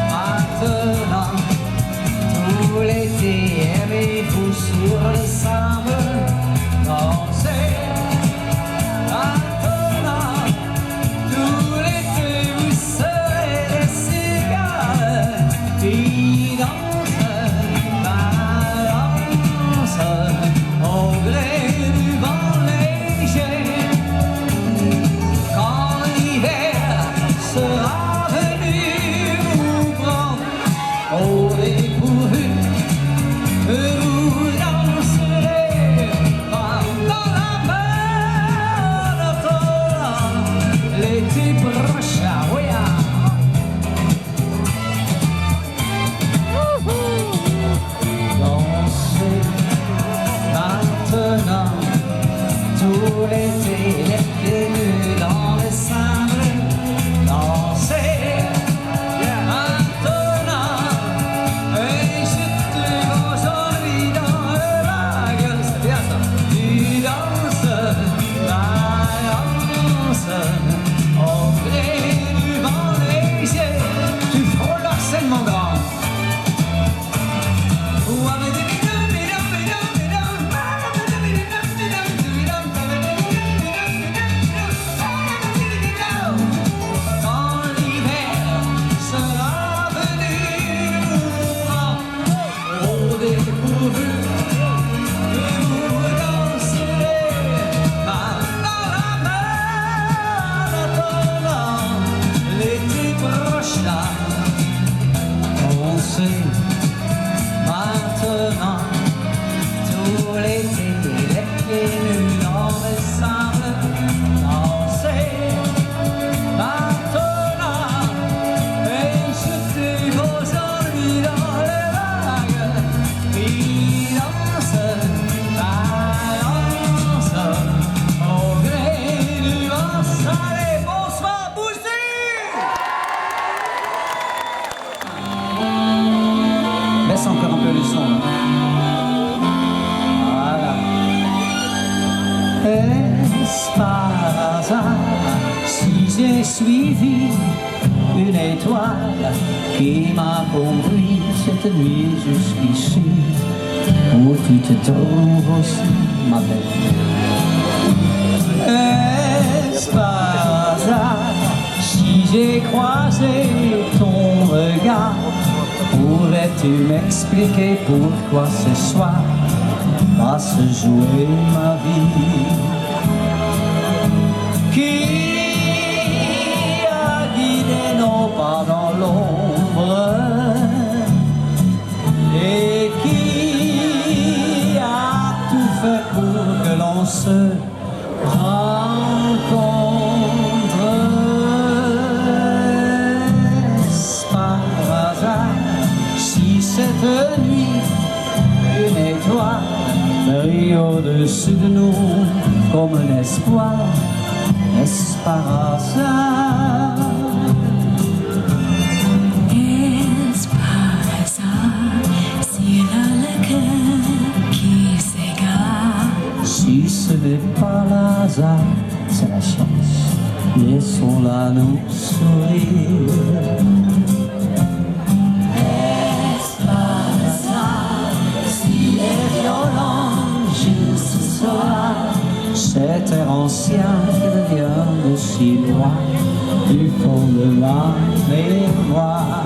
Maintenant, tout l'été, aimez-vous sur le sable danser. Maintenant, tout l'été, vous serez des cigales qui dansent, balancent au gré du vent léger. Quand l'hiver sera au dépourvu, vous danserez dans la mer l'été prochain. Oui, dansez maintenant tout l'été, les nus dans les sable. Dansez au gré du vent léger, tu frôles la scène, mon grand. Quand l'hiver sera venu, au dépourvu, vous danserez dans la mer. L'été prochain, dansez maintenant tout l'été, les pieds nus dans les sables. Dansez maintenant et jetez vos ennuis dans les vagues qui dansent, balancent au gré du vent salé. Bonsoir, Bouzy! Laisse encore un peu le son. Voilà. Est-ce par hasard si j'ai suivi une étoile qui m'a conduit cette nuit jusqu'ici, où tu te trouves aussi, ma belle? Est-ce par hasard si j'ai croisé ton regard? Pourrais-tu m'expliquer pourquoi ce soir va se jouer ma vie? Qui a guidé nos pas dans l'ombre et qui a tout fait pour que l'on se rencontre? Est-ce par hasard si cette nuit une étoile brille au-dessus de nous comme un espoir? Est-ce par hasard? Est-ce par hasard s'il a le cœur qui s'égare? Si ce n'est pas le hasard, c'est la chance. Laissons-la nous sourire. Est-ce par hasard s'il est violent juste ce soir? Cet air ancien qui vient de si loin du fond de ma mémoire,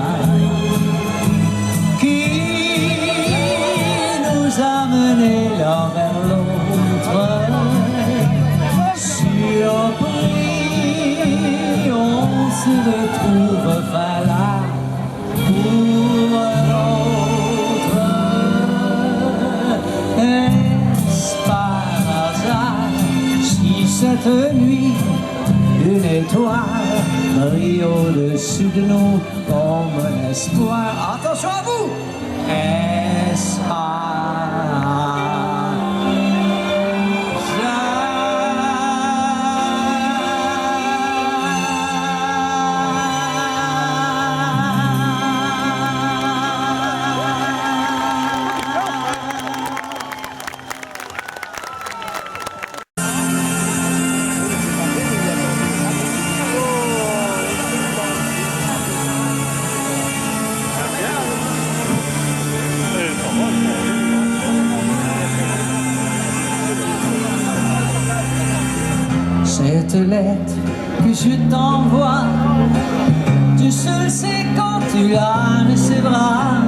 qui nous a menés l'un vers l'autre. Surpris, on se retrouve là pour l'autre. Est-ce par hasard cette nuit, une étoile brille au-dessus de nous comme un espoir. Attention à vous! Cette lettre que je t'envoie, tu seul sais quand tu l'as dans ses bras,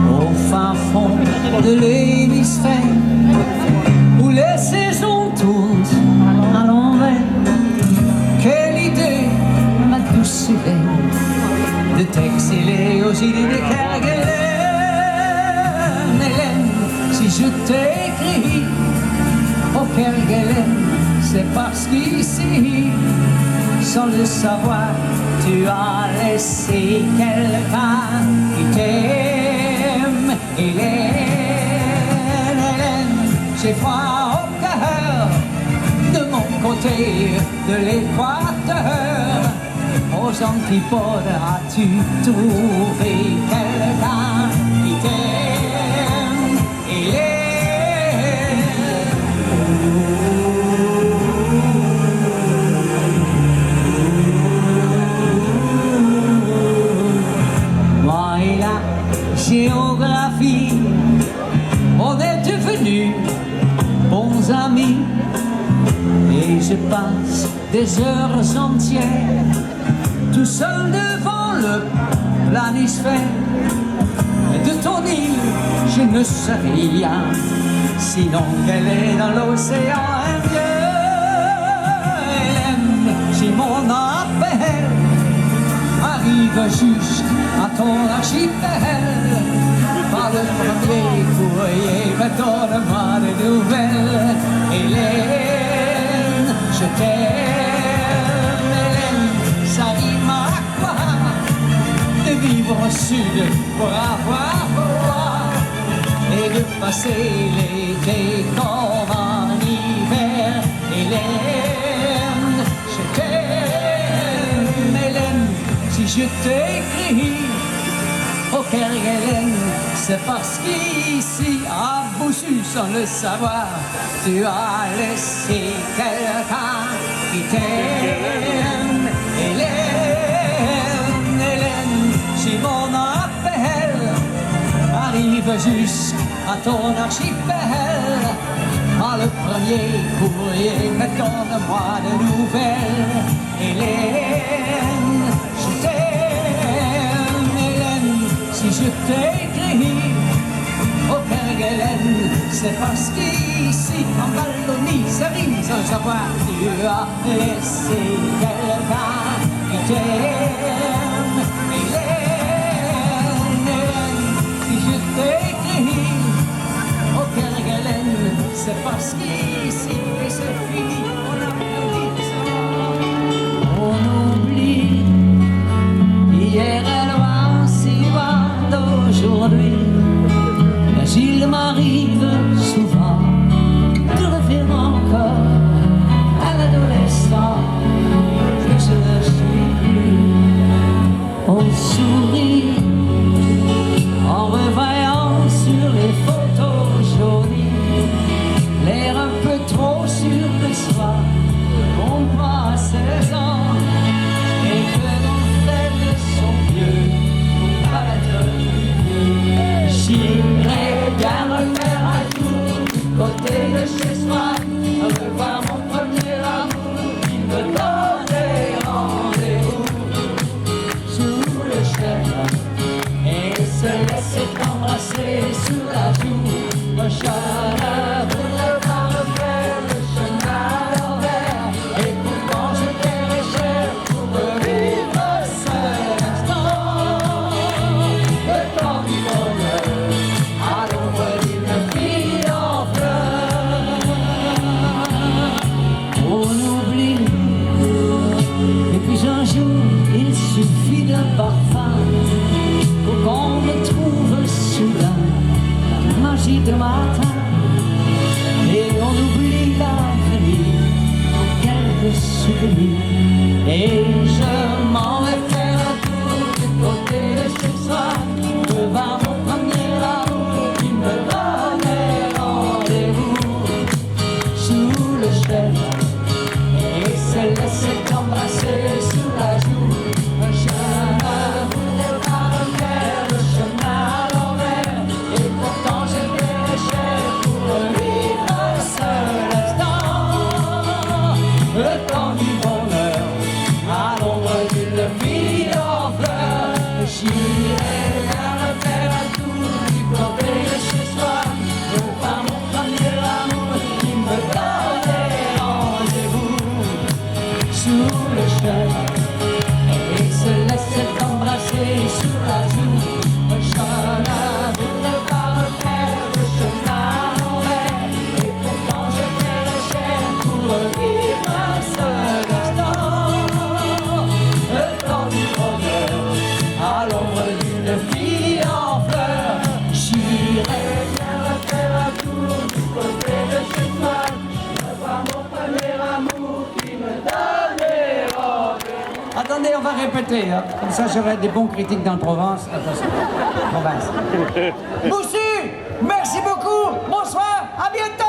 au fin fond de l'hémisphère, où les saisons tournent à l'envers. Quelle idée, ma douce Hélène, de t'exceller aux idées de Kerguelen. Hélène, si je t'écris au Kerguelen, c'est parce qu'ici, sans le savoir, tu as laissé quelqu'un qui t'aime. Hélène, Hélène, j'ai froid au cœur, de mon côté de l'équateur. Aux antipodes, as-tu trouvé quelqu'un qui t'aime? Hélène. Géographie, on est devenus bons amis, et je passe des heures entières tout seul devant le planisphère. De ton île, je ne sais rien, sinon qu'elle est dans l'océan Indien. Hélène, si mon appel arrive jusqu'à ton archipel, par le premier courrier, mais donne-moi des nouvelles. Hélène, je t'aime. Hélène, ça rime à quoi de vivre au sud pour avoir froid et de passer l'été comme en hiver. Hélène, je t'aime. Hélène, si je t'écris au Kerguelen, c'est parce qu'ici, à Boussu, sans le savoir, tu as laissé quelqu'un qui t'aime. Hélène, Hélène, si mon appel arrive jusqu'à ton archipel, par le premier courrier, mais donne-moi de nouvelles. Hélène, je t'aime. Hélène, si je t'écris au Kerguelen, c'est parce qu'ici, en Wallonie, ça rime sans savoir, tu as laissé quelqu'un qui t'aime. Hélène, Hélène, si je t'écris au Kerguelen, c'est parce qu'ici, et c'est fini, on a perdu ça. On oublie hier et loin, si loin d'aujourd'hui. Mais il m'arrive souvent de revenir encore à l'adolescent. Je ne suis plus. On sourit en revoyant sur les photos jaunies, l'air un peu trop sûr de soi, on croit à 16 ans, et que nos fêtes sont vieux, pour paraître vieux. J'irai bien refaire un tour du côté de chez soi, revoir mon premier amour qui me donnait rendez-vous sous le chêne et se laisser embrasser sous la joue. Je ne voudrais pas refaire le chemin à l'envers, et pourtant je paierais cher pour revivre cet instant. Le temps du bonheur, à l'ombre d'une fille en fleurs. fini. Et je m'en vais faire un tour du côté de chez soi, devant mon premier amour qui me donnait rendez-vous sous le chêne et se laissait embrasser sous la joue. Je ne voulais pas refaire le chemin à l'envers, et pourtant j'étais cher pour vivre un seul instant, le temps du bonheur, à l'ombre d'une vie en fleurs. J'irais bien me faire un tour du côté de chez soi, devant mon premier amour qui me donnait rendez-vous sous le chêne et se laissait embrasser sous la joue. Je ne voulais pas refaire le chemin à l'envers, et pourtant je ferais cher pour vivre un seul instant, le temps du bonheur, à l'ombre d'une fille en fleurs. J'irais bien refaire un tour du côté de chez toi, voir mon premier amour qui me donnait rendez-vous. Attendez, on va répéter, hein. Comme ça j'aurai des bons critiques dans Provence. Attention, province. Moussu, merci beaucoup, bonsoir, à bientôt.